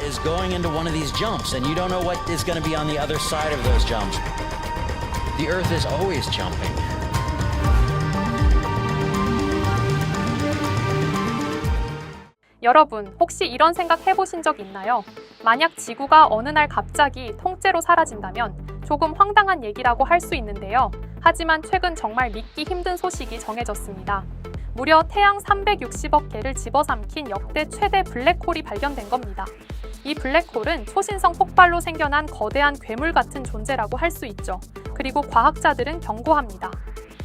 is going into one of these jumps, and you don't know what is going to be on the other side of those jumps. The Earth is always jumping. 여러분, 혹시 이런 생각 해보신 적 있나요? 만약 지구가 어느 날 갑자기 통째로 사라진다면 조금 황당한 얘기라고 할 수 있는데요. 하지만 최근 정말 믿기 힘든 소식이 정해졌습니다. 무려 태양 360억 개를 집어삼킨 역대 최대 블랙홀이 발견된 겁니다. 이 블랙홀은 초신성 폭발로 생겨난 거대한 괴물 같은 존재라고 할 수 있죠. 그리고 과학자들은 경고합니다.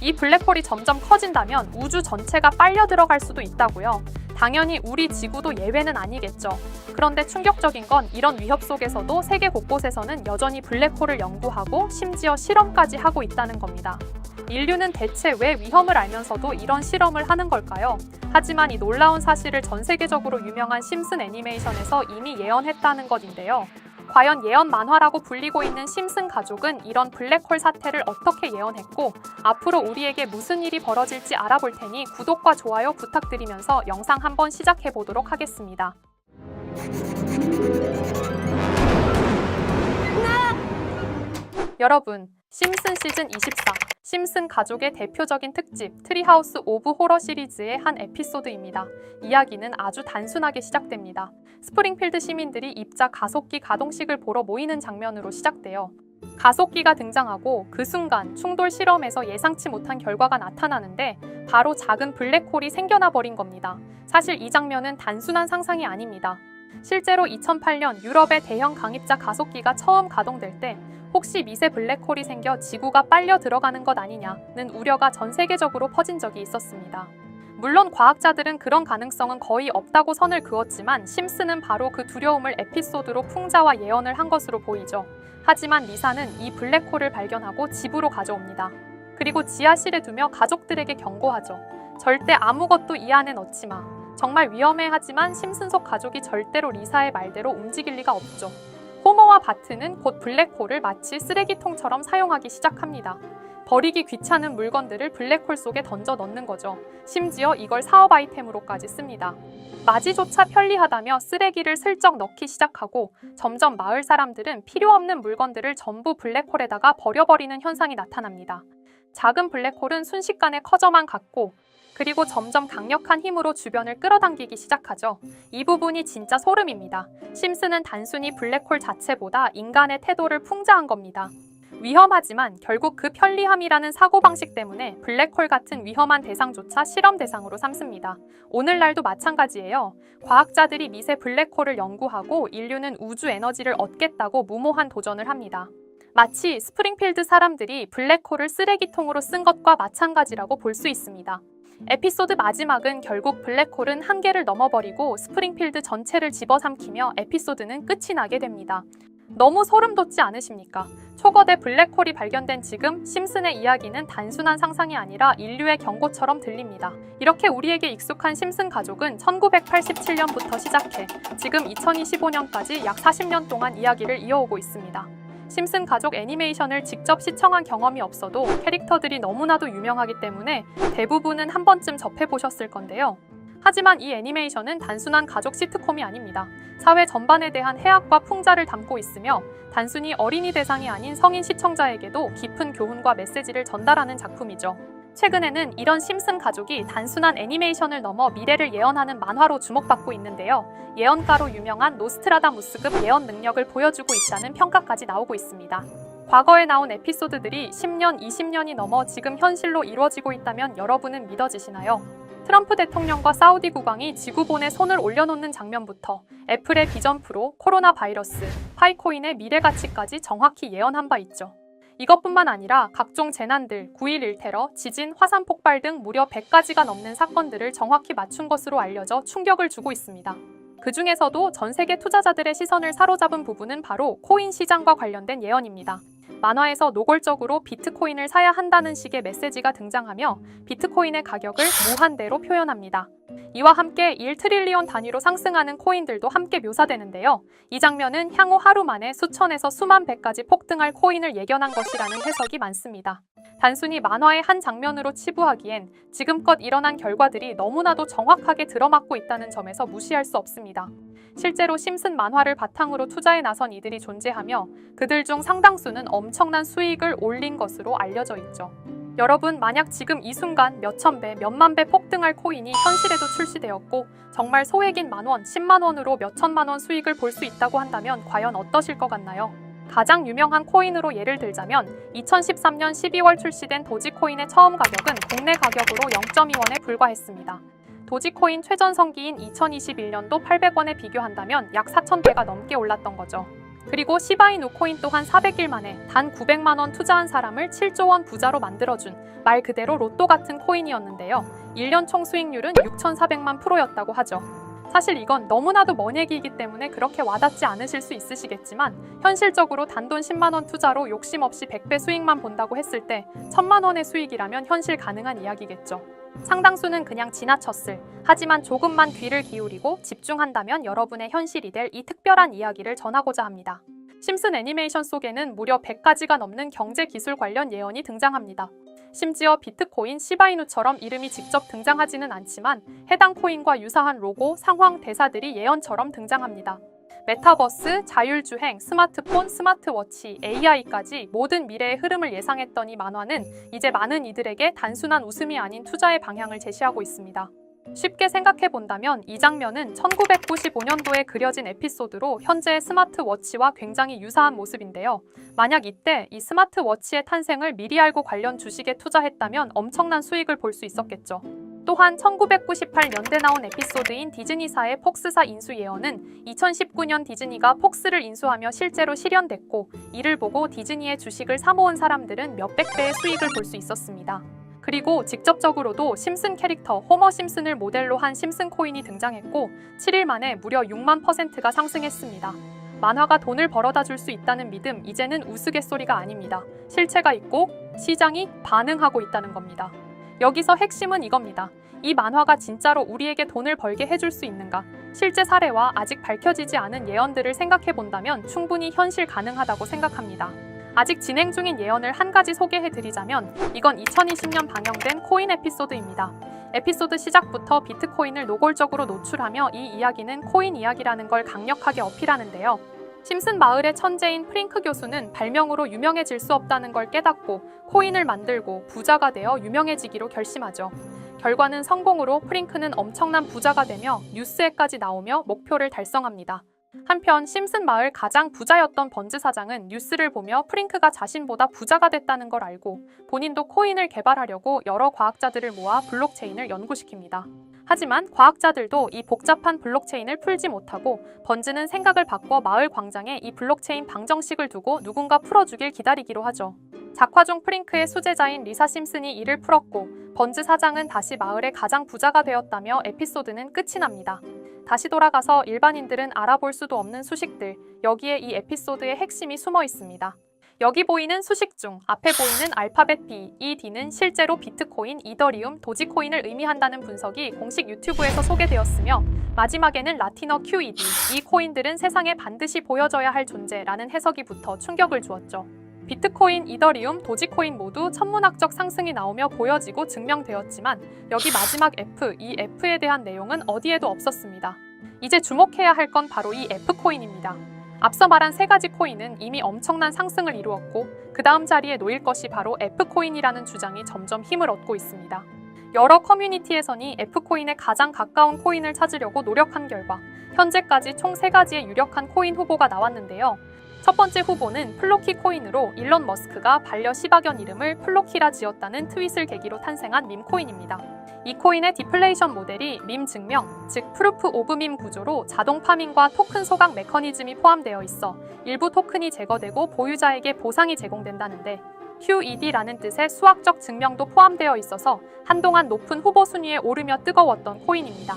이 블랙홀이 점점 커진다면 우주 전체가 빨려 들어갈 수도 있다고요. 당연히 우리 지구도 예외는 아니겠죠. 그런데 충격적인 건 이런 위협 속에서도 세계 곳곳에서는 여전히 블랙홀을 연구하고 심지어 실험까지 하고 있다는 겁니다. 인류는 대체 왜 위험을 알면서도 이런 실험을 하는 걸까요? 하지만 이 놀라운 사실을 전 세계적으로 유명한 심슨 애니메이션에서 이미 예언했다는 것인데요. 과연 예언 만화라고 불리고 있는 심슨 가족은 이런 블랙홀 사태를 어떻게 예언했고 앞으로 우리에게 무슨 일이 벌어질지 알아볼 테니 구독과 좋아요 부탁드리면서 영상 한번 시작해 보도록 하겠습니다. 여러분, 심슨 시즌 24, 심슨 가족의 대표적인 특집 트리하우스 오브 호러 시리즈의 한 에피소드입니다. 이야기는 아주 단순하게 시작됩니다. 스프링필드 시민들이 입자 가속기 가동식을 보러 모이는 장면으로 시작돼요. 가속기가 등장하고 그 순간 충돌 실험에서 예상치 못한 결과가 나타나는데 바로 작은 블랙홀이 생겨나 버린 겁니다. 사실 이 장면은 단순한 상상이 아닙니다. 실제로 2008년 유럽의 대형 강입자 가속기가 처음 가동될 때 혹시 미세 블랙홀이 생겨 지구가 빨려 들어가는 것 아니냐는 우려가 전 세계적으로 퍼진 적이 있었습니다. 물론 과학자들은 그런 가능성은 거의 없다고 선을 그었지만 심슨은 바로 그 두려움을 에피소드로 풍자와 예언을 한 것으로 보이죠. 하지만 리사는 이 블랙홀을 발견하고 집으로 가져옵니다. 그리고 지하실에 두며 가족들에게 경고하죠. 절대 아무것도 이 안에 넣지 마. 정말 위험해 하지만 심슨속 가족이 절대로 리사의 말대로 움직일 리가 없죠. 호머와 바트는 곧 블랙홀을 마치 쓰레기통처럼 사용하기 시작합니다. 버리기 귀찮은 물건들을 블랙홀 속에 던져 넣는 거죠. 심지어 이걸 사업 아이템으로까지 씁니다. 맞이조차 편리하다며 쓰레기를 슬쩍 넣기 시작하고 점점 마을 사람들은 필요 없는 물건들을 전부 블랙홀에다가 버려버리는 현상이 나타납니다. 작은 블랙홀은 순식간에 커져만 갔고 그리고 점점 강력한 힘으로 주변을 끌어당기기 시작하죠. 이 부분이 진짜 소름입니다. 심슨은 단순히 블랙홀 자체보다 인간의 태도를 풍자한 겁니다. 위험하지만 결국 그 편리함이라는 사고방식 때문에 블랙홀 같은 위험한 대상조차 실험 대상으로 삼습니다. 오늘날도 마찬가지예요. 과학자들이 미세 블랙홀을 연구하고 인류는 우주 에너지를 얻겠다고 무모한 도전을 합니다. 마치 스프링필드 사람들이 블랙홀을 쓰레기통으로 쓴 것과 마찬가지라고 볼 수 있습니다. 에피소드 마지막은 결국 블랙홀은 한계를 넘어버리고 스프링필드 전체를 집어삼키며 에피소드는 끝이 나게 됩니다. 너무 소름 돋지 않으십니까? 초거대 블랙홀이 발견된 지금 심슨의 이야기는 단순한 상상이 아니라 인류의 경고처럼 들립니다. 이렇게 우리에게 익숙한 심슨 가족은 1987년부터 시작해 지금 2025년까지 약 40년 동안 이야기를 이어오고 있습니다. 심슨 가족 애니메이션을 직접 시청한 경험이 없어도 캐릭터들이 너무나도 유명하기 때문에 대부분은 한 번쯤 접해보셨을 건데요. 하지만 이 애니메이션은 단순한 가족 시트콤이 아닙니다. 사회 전반에 대한 해악과 풍자를 담고 있으며 단순히 어린이 대상이 아닌 성인 시청자에게도 깊은 교훈과 메시지를 전달하는 작품이죠. 최근에는 이런 심슨 가족이 단순한 애니메이션을 넘어 미래를 예언하는 만화로 주목받고 있는데요. 예언가로 유명한 노스트라다무스급 예언 능력을 보여주고 있다는 평가까지 나오고 있습니다. 과거에 나온 에피소드들이 10년, 20년이 넘어 지금 현실로 이루어지고 있다면 여러분은 믿어지시나요? 트럼프 대통령과 사우디 국왕이 지구본에 손을 올려놓는 장면부터 애플의 비전 프로, 코로나 바이러스, 파이코인의 미래 가치까지 정확히 예언한 바 있죠. 이것뿐만 아니라 각종 재난들, 9.11 테러, 지진, 화산 폭발 등 무려 100가지가 넘는 사건들을 정확히 맞춘 것으로 알려져 충격을 주고 있습니다. 그 중에서도 전 세계 투자자들의 시선을 사로잡은 부분은 바로 코인 시장과 관련된 예언입니다. 만화에서 노골적으로 비트코인을 사야 한다는 식의 메시지가 등장하며 비트코인의 가격을 무한대로 표현합니다. 이와 함께 1트릴리온 단위로 상승하는 코인들도 함께 묘사되는데요. 이 장면은 향후 하루 만에 수천에서 수만 배까지 폭등할 코인을 예견한 것이라는 해석이 많습니다. 단순히 만화의 한 장면으로 치부하기엔 지금껏 일어난 결과들이 너무나도 정확하게 들어맞고 있다는 점에서 무시할 수 없습니다. 실제로 심슨 만화를 바탕으로 투자에 나선 이들이 존재하며 그들 중 상당수는 엄청난 수익을 올린 것으로 알려져 있죠. 여러분, 만약 지금 이 순간 몇천 배, 몇만 배 폭등할 코인이 현실에도 출시되었고 정말 소액인 만원, 10만 원으로 몇천만 원 수익을 볼 수 있다고 한다면 과연 어떠실 것 같나요? 가장 유명한 코인으로 예를 들자면 2013년 12월 출시된 도지코인의 처음 가격은 국내 가격으로 0.2원에 불과했습니다. 도지코인 최전성기인 2021년도 800원에 비교한다면 약 4,000배가 넘게 올랐던 거죠. 그리고 시바이누 코인 또한 400일 만에 단 900만 원 투자한 사람을 7조 원 부자로 만들어준 말 그대로 로또 같은 코인이었는데요. 1년 총 수익률은 6,400만 %였다고 하죠. 사실 이건 너무나도 먼 얘기이기 때문에 그렇게 와닿지 않으실 수 있으시겠지만 현실적으로 단돈 10만 원 투자로 욕심 없이 100배 수익만 본다고 했을 때 1,000만 원의 수익이라면 현실 가능한 이야기겠죠. 상당수는 그냥 지나쳤을, 하지만 조금만 귀를 기울이고 집중한다면 여러분의 현실이 될 이 특별한 이야기를 전하고자 합니다. 심슨 애니메이션 속에는 무려 100가지가 넘는 경제 기술 관련 예언이 등장합니다. 심지어 비트코인, 시바이누처럼 이름이 직접 등장하지는 않지만 해당 코인과 유사한 로고, 상황, 대사들이 예언처럼 등장합니다. 메타버스, 자율주행, 스마트폰, 스마트워치, AI까지 모든 미래의 흐름을 예상했던 이 만화는 이제 많은 이들에게 단순한 웃음이 아닌 투자의 방향을 제시하고 있습니다. 쉽게 생각해본다면 이 장면은 1995년도에 그려진 에피소드로 현재의 스마트워치와 굉장히 유사한 모습인데요. 만약 이때 이 스마트워치의 탄생을 미리 알고 관련 주식에 투자했다면 엄청난 수익을 볼 수 있었겠죠. 또한 1998년대 나온 에피소드인 디즈니사의 폭스사 인수 예언은 2019년 디즈니가 폭스를 인수하며 실제로 실현됐고, 이를 보고 디즈니의 주식을 사모은 사람들은 몇백 배의 수익을 볼 수 있었습니다. 그리고 직접적으로도 심슨 캐릭터 호머 심슨을 모델로 한 심슨 코인이 등장했고 7일 만에 무려 6만 %가 상승했습니다. 만화가 돈을 벌어다 줄 수 있다는 믿음, 이제는 우스갯소리가 아닙니다. 실체가 있고 시장이 반응하고 있다는 겁니다. 여기서 핵심은 이겁니다. 이 만화가 진짜로 우리에게 돈을 벌게 해줄 수 있는가? 실제 사례와 아직 밝혀지지 않은 예언들을 생각해본다면 충분히 현실 가능하다고 생각합니다. 아직 진행 중인 예언을 한 가지 소개해드리자면 이건 2020년 방영된 코인 에피소드입니다. 에피소드 시작부터 비트코인을 노골적으로 노출하며 이 이야기는 코인 이야기라는 걸 강력하게 어필하는데요. 심슨 마을의 천재인 프링크 교수는 발명으로 유명해질 수 없다는 걸 깨닫고 코인을 만들고 부자가 되어 유명해지기로 결심하죠. 결과는 성공으로 프링크는 엄청난 부자가 되며 뉴스에까지 나오며 목표를 달성합니다. 한편 심슨 마을 가장 부자였던 번즈 사장은 뉴스를 보며 프링크가 자신보다 부자가 됐다는 걸 알고 본인도 코인을 개발하려고 여러 과학자들을 모아 블록체인을 연구시킵니다. 하지만 과학자들도 이 복잡한 블록체인을 풀지 못하고 번즈는 생각을 바꿔 마을 광장에 이 블록체인 방정식을 두고 누군가 풀어주길 기다리기로 하죠. 작화 중 프링크의 수제자인 리사 심슨이 이를 풀었고 번즈 사장은 다시 마을의 가장 부자가 되었다며 에피소드는 끝이 납니다. 다시 돌아가서 일반인들은 알아볼 수도 없는 수식들, 여기에 이 에피소드의 핵심이 숨어 있습니다. 여기 보이는 수식 중 앞에 보이는 알파벳 B, 이 D는 실제로 비트코인, 이더리움, 도지코인을 의미한다는 분석이 공식 유튜브에서 소개되었으며 마지막에는 라틴어 QED, 이 코인들은 세상에 반드시 보여져야 할 존재라는 해석이 붙어 충격을 주었죠. 비트코인, 이더리움, 도지코인 모두 천문학적 상승이 나오며 보여지고 증명되었지만 여기 마지막 F, 이 F에 대한 내용은 어디에도 없었습니다. 이제 주목해야 할 건 바로 이 F코인입니다. 앞서 말한 세 가지 코인은 이미 엄청난 상승을 이루었고 그 다음 자리에 놓일 것이 바로 F코인이라는 주장이 점점 힘을 얻고 있습니다. 여러 커뮤니티에서는 F코인에 가장 가까운 코인을 찾으려고 노력한 결과 현재까지 총 3가지의 유력한 코인 후보가 나왔는데요. 첫 번째 후보는 플로키 코인으로 일론 머스크가 반려시바견 이름을 플로키라 지었다는 트윗을 계기로 탄생한 밈코인입니다. 이 코인의 디플레이션 모델이 밈 증명, 즉 프루프 오브 밈 구조로 자동 파밍과 토큰 소각 메커니즘이 포함되어 있어 일부 토큰이 제거되고 보유자에게 보상이 제공된다는데 QED라는 뜻의 수학적 증명도 포함되어 있어서 한동안 높은 후보 순위에 오르며 뜨거웠던 코인입니다.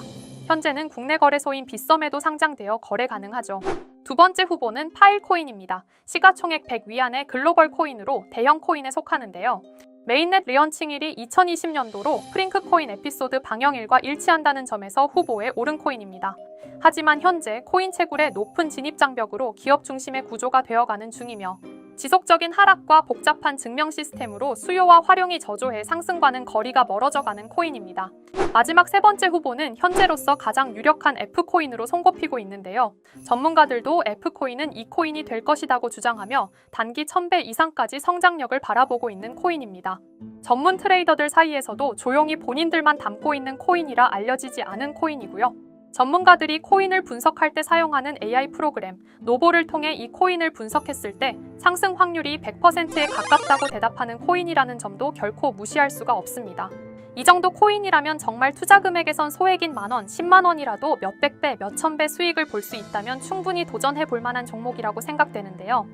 현재는 국내 거래소인 빗썸에도 상장되어 거래 가능하죠. 두 번째 후보는 파일코인입니다. 시가총액 100 위안의 글로벌 코인으로 대형 코인에 속하는데요. 메인넷 리언칭일이 2020년도로 프링크코인 에피소드 방영일과 일치한다는 점에서 후보에 오른 코인입니다. 하지만 현재 코인 채굴의 높은 진입 장벽으로 기업 중심의 구조가 되어가는 중이며 지속적인 하락과 복잡한 증명 시스템으로 수요와 활용이 저조해 상승과는 거리가 멀어져가는 코인입니다. 마지막 세 번째 후보는 현재로서 가장 유력한 F코인으로 손꼽히고 있는데요. 전문가들도 F코인은 이 코인이 될 것이라고 주장하며 단기 1000배 이상까지 성장력을 바라보고 있는 코인입니다. 전문 트레이더들 사이에서도 조용히 본인들만 담고 있는 코인이라 알려지지 않은 코인이고요. 전문가들이 코인을 분석할 때 사용하는 AI 프로그램 노보를 통해 이 코인을 분석했을 때 상승 확률이 100%에 가깝다고 대답하는 코인이라는 점도 결코 무시할 수가 없습니다. 이 정도 코인이라면 정말 투자 금액에선 소액인 만원, 10만 원이라도 몇백 배, 몇천 배 수익을 볼 수 있다면 충분히 도전해 볼 만한 종목이라고 생각되는데요.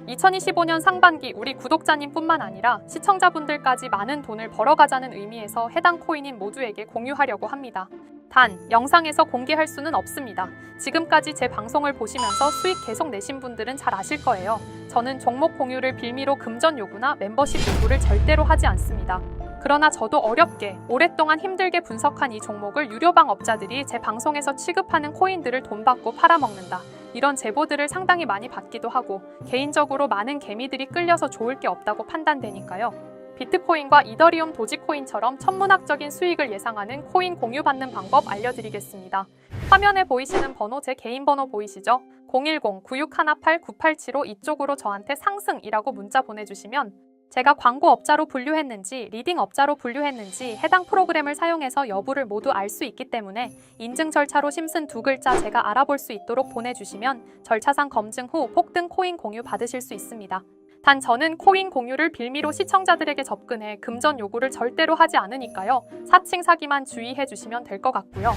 2025년 상반기 우리 구독자님뿐만 아니라 시청자분들까지 많은 돈을 벌어가자는 의미에서 해당 코인인 모두에게 공유하려고 합니다. 단, 영상에서 공개할 수는 없습니다. 지금까지 제 방송을 보시면서 수익 계속 내신 분들은 잘 아실 거예요. 저는 종목 공유를 빌미로 금전 요구나 멤버십 요구를 절대로 하지 않습니다. 그러나 저도 어렵게 오랫동안 힘들게 분석한 이 종목을 유료방 업자들이 제 방송에서 취급하는 코인들을 돈 받고 팔아먹는다. 이런 제보들을 상당히 많이 받기도 하고 개인적으로 많은 개미들이 끌려서 좋을 게 없다고 판단되니까요. 비트코인과 이더리움 도지코인처럼 천문학적인 수익을 예상하는 코인 공유받는 방법 알려드리겠습니다. 화면에 보이시는 번호 제 개인 번호 보이시죠? 010-9618-9875 이쪽으로 저한테 상승이라고 문자 보내주시면 제가 광고업자로 분류했는지 리딩업자로 분류했는지 해당 프로그램을 사용해서 여부를 모두 알 수 있기 때문에 인증 절차로 심슨 두 글자 제가 알아볼 수 있도록 보내주시면 절차상 검증 후 폭등 코인 공유 받으실 수 있습니다. 단 저는 코인 공유를 빌미로 시청자들에게 접근해 금전 요구를 절대로 하지 않으니까요. 사칭 사기만 주의해 주시면 될 것 같고요.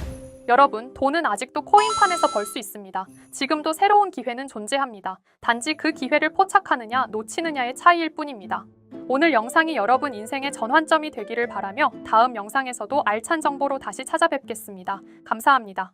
여러분, 돈은 아직도 코인판에서 벌 수 있습니다. 지금도 새로운 기회는 존재합니다. 단지 그 기회를 포착하느냐 놓치느냐의 차이일 뿐입니다. 오늘 영상이 여러분 인생의 전환점이 되기를 바라며 다음 영상에서도 알찬 정보로 다시 찾아뵙겠습니다. 감사합니다.